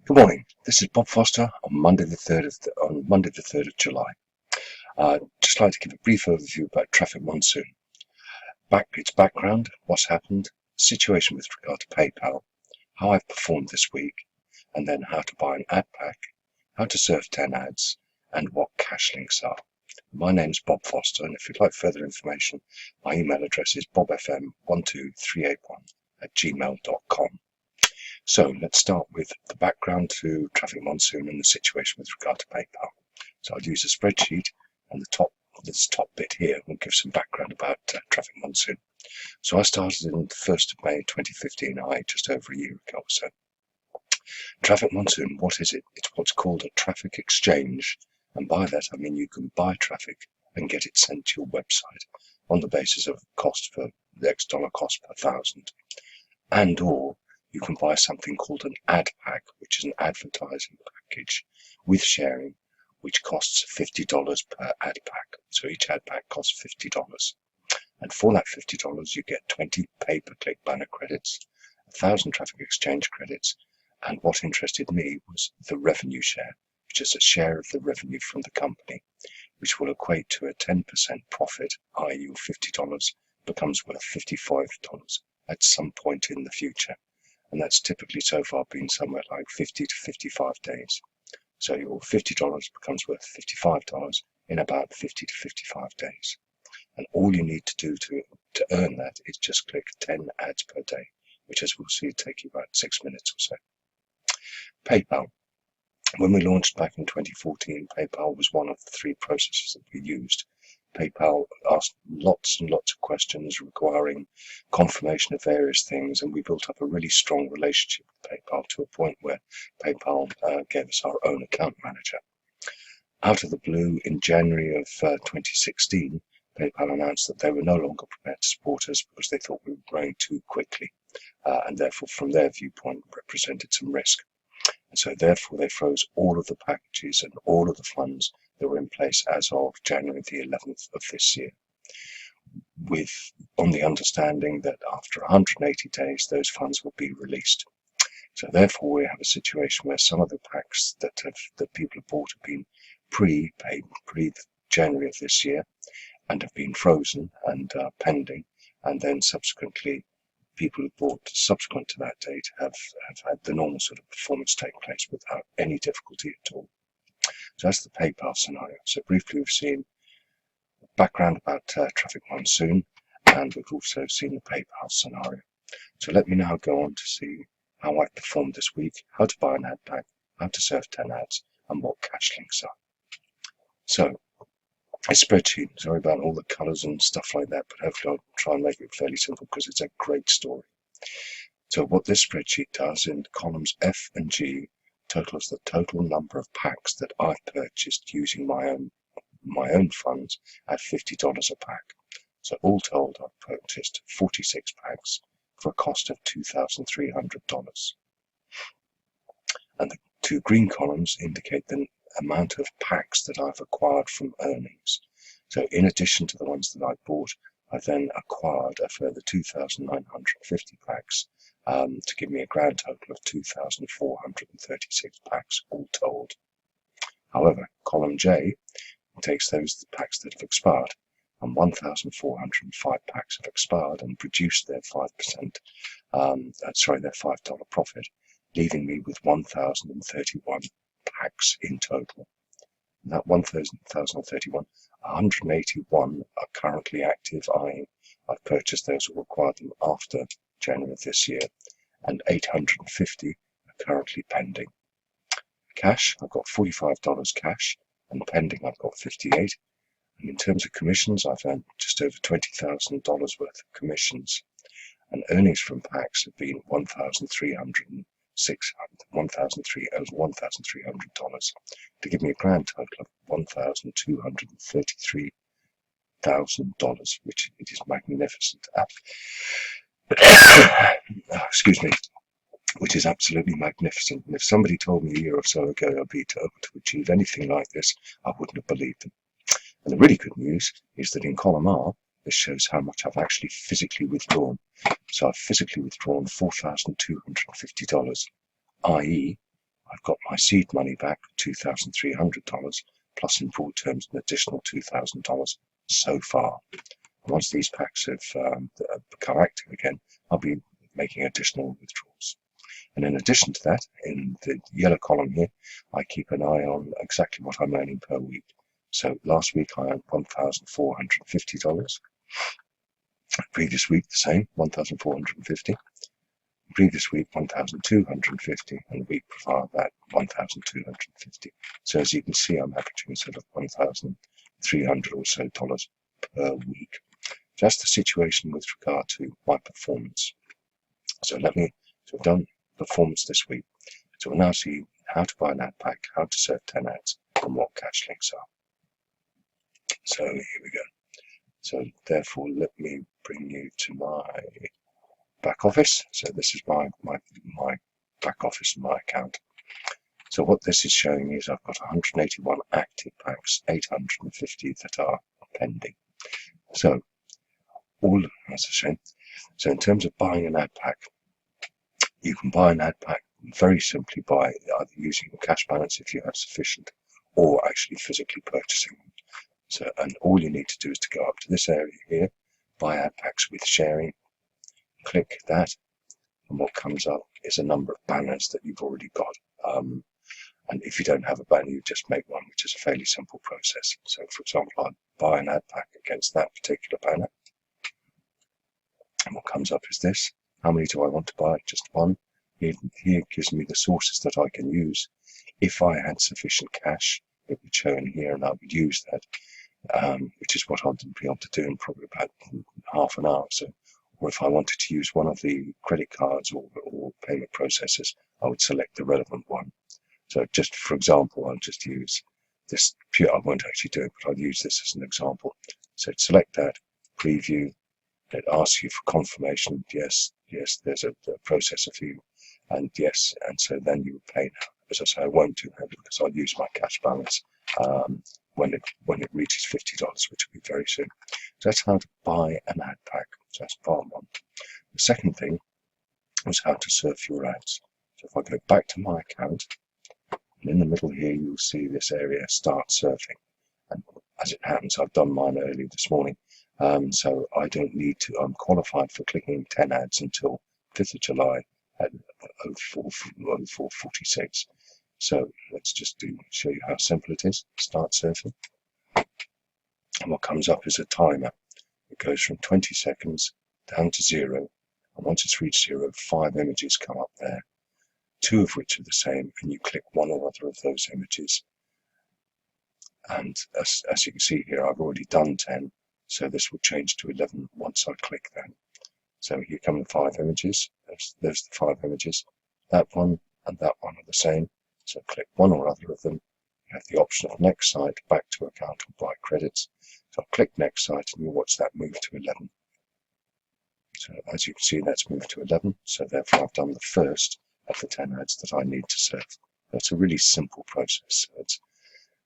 Good morning. This is Bob Foster on Monday the 3rd of July. Just like to give a brief overview about Traffic Monsoon. Its background, what's happened, situation with regard to PayPal, how I've performed this week, and then how to buy an ad pack, how to serve 10 ads, and what cash links are. My name's Bob Foster, and if you'd like further information, my email address is bobfm12381@gmail.com. So let's start with the background to Traffic Monsoon and the situation with regard to PayPal. So I'll use a spreadsheet, and this top bit here will give some background about Traffic Monsoon. So I started in the 1st of May 2015, just over a year ago or so. Traffic Monsoon, what is it? It's what's called a traffic exchange, and by that I mean you can buy traffic and get it sent to your website on the basis of cost for the X dollar cost per thousand, and or you can buy something called an ad pack, which is an advertising package with sharing, which costs $50 per ad pack. So each ad pack costs $50. And for that $50, you get 20 pay-per-click banner credits, 1,000 traffic exchange credits, and what interested me was the revenue share, which is a share of the revenue from the company, which will equate to a 10% profit, i.e. your $50 becomes worth $55 at some point in the future. And that's typically so far been somewhere like 50 to 55 days. So your $50 becomes worth $55 in about 50 to 55 days. And all you need to do to earn that is just click 10 ads per day, which, as we'll see, take you about 6 minutes or so. PayPal. When we launched back in 2014, PayPal was one of the 3 processes that we used. PayPal asked lots and lots of questions requiring confirmation of various things, and we built up a really strong relationship with PayPal to a point where PayPal gave us our own account manager. Out of the blue, in January of 2016, PayPal announced that they were no longer prepared to support us because they thought we were growing too quickly, and therefore, from their viewpoint, represented some risk. And so therefore they froze all of the packages and all of the funds that were in place as of January the 11th of this year, on the understanding that after 180 days those funds will be released. So therefore we have a situation where some of the packs that people have bought have been pre-paid, pre-January of this year, and have been frozen and pending, and then subsequently people who bought subsequent to that date have had the normal sort of performance take place without any difficulty at all. So that's the PayPal scenario. So briefly we've seen background about Traffic Monsoon, and we've also seen the PayPal scenario. So let me now go on to see how I've performed this week, how to buy an ad pack, how to serve 10 ads, and what cash links are. So a spreadsheet, sorry about all the colours and stuff like that, but hopefully I'll try and make it fairly simple because it's a great story. So what this spreadsheet does in columns F and G totals the total number of packs that I've purchased using my own funds at $50 a pack. So all told, I've purchased 46 packs for a cost of $2,300. And the 2 green columns indicate the amount of packs that I've acquired from earnings. So in addition to the ones that I bought, I then acquired a further 2,950 packs to give me a grand total of 2,436 packs all told. However, column J takes those packs that have expired, and 1,405 packs have expired and produced their their $5 profit, leaving me with 1,031 packs in total. And that 1,031, 181 are currently active, i.e. I've purchased those or acquired them after January of this year, and 850 are currently pending. Cash, I've got $45 cash, and pending I've got 58. And in terms of commissions, I've earned just over $20,000 worth of commissions, and earnings from packs have been $1,300 to give me a grand total of $1,233,000, which it is magnificent. Excuse me, which is absolutely magnificent. And if somebody told me a year or so ago I'd be able to achieve anything like this, I wouldn't have believed them. And the really good news is that in column R, this shows how much I've actually physically withdrawn. So I've physically withdrawn $4,250, i.e. I've got my seed money back, $2,300, plus in full terms an additional $2,000 so far. Once these packs have become active again, I'll be making additional withdrawals. And in addition to that, in the yellow column here, I keep an eye on exactly what I'm earning per week. So last week I earned $1,450. Previous week the same, $1,450. Previous week 1,250, and the week before that 1,250. So as you can see, I'm averaging sort of $1,300 or so per week. That's the situation with regard to my performance. So I've done performance this week. So we'll now see how to buy an ad pack, how to serve 10 ads, and what cash links are. So here we go. So therefore, let me bring you to my back office. So this is my back office and my account. So what this is showing is I've got 181 active packs, 850 that are pending. So that's a shame. So in terms of buying an ad pack, you can buy an ad pack very simply by either using your cash balance if you have sufficient, or actually physically purchasing them. So, and all you need to do is to go up to this area here, buy ad packs with sharing, click that, and what comes up is a number of banners that you've already got. And if you don't have a banner, you just make one, which is a fairly simple process. So for example, I'd buy an ad pack against that particular banner. And what comes up is this. How many do I want to buy? Just one. Here gives me the sources that I can use. If I had sufficient cash, it would show in here and I would use that, which is what I'll be able to do in probably about half an hour. So, or if I wanted to use one of the credit cards or payment processors, I would select the relevant one. So just for example, I'll just use this. I won't actually do it, but I'll use this as an example. So select that, preview. It asks you for confirmation. Yes, there's a processor fee, and yes, and so then you would pay now. As I say, I won't do that because I'll use my cash balance when it reaches $50, which will be very soon. So that's how to buy an ad pack. So that's part one. The second thing was how to serve your ads. So if I go back to my account, and in the middle here you'll see this area, Start Surfing. And as it happens, I've done mine early this morning. So I don't need to, I'm qualified for clicking 10 ads until 5th of July at 04:46. So let's just show you how simple it is. Start surfing. And what comes up is a timer. It goes from 20 seconds down to 0. And once it's reached 0, 5 images come up there, 2 of which are the same, and you click one or other of those images. And as you can see here, I've already done 10. So this will change to 11 once I click that. So here come the 5 images. There's the 5 images. That one and that one are the same. So click one or other of them. You have the option of next site, back to account, or buy credits. So I'll click next site and you watch that move to 11. So as you can see, that's moved to 11. So therefore I've done the first of the 10 ads that I need to serve. That's a really simple process. So it's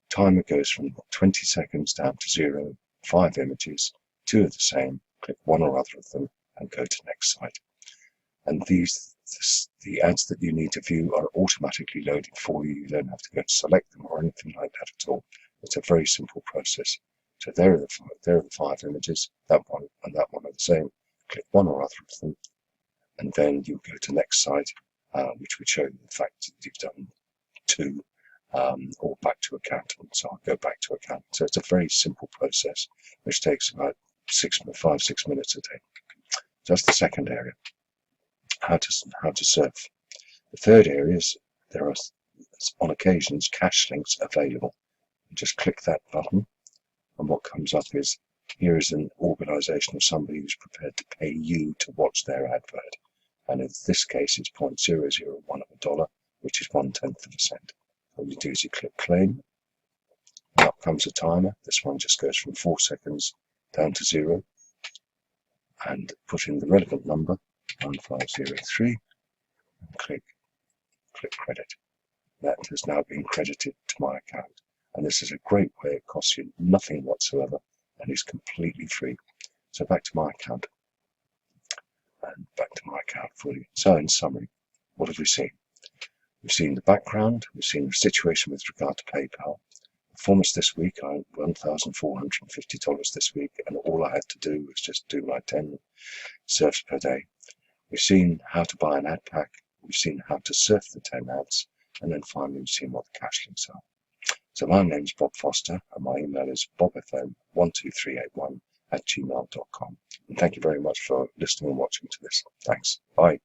timer goes from 20 seconds down to 0. 5 images, 2 of the same, click one or other of them and go to next site. And the ads that you need to view are automatically loaded for you. You don't have to go and select them or anything like that at all. It's a very simple process. So there are the 5 images, that one and that one are the same. Click one or other of them, and then you go to next site, which would show you the fact that you've done 2. Or back to account. So I'll go back to account. So it's a very simple process, which takes about 5-6 minutes a day. So that's the second area, how to serve. The third area is there are on occasions cash links available. You just click that button, and what comes up is here is an organisation of somebody who's prepared to pay you to watch their advert, and in this case it's 0.001 of a dollar, which is 1/10 of a cent. All you do is you click claim, and up comes a timer. This one just goes from 4 seconds down to 0, and put in the relevant number, 1503, and click credit. That has now been credited to my account, and this is a great way. It costs you nothing whatsoever and is completely free. So back to my account, and back to my account for you. So in summary, what have we seen? We've seen the background, we've seen the situation with regard to PayPal. Performance this week, I earned $1,450 this week, and all I had to do was just do my 10 surfs per day. We've seen how to buy an ad pack, we've seen how to surf the 10 ads, and then finally we've seen what the cash links are. So my name is Bob Foster, and my email is bobfm12381@gmail.com. And thank you very much for listening and watching to this. Thanks. Bye.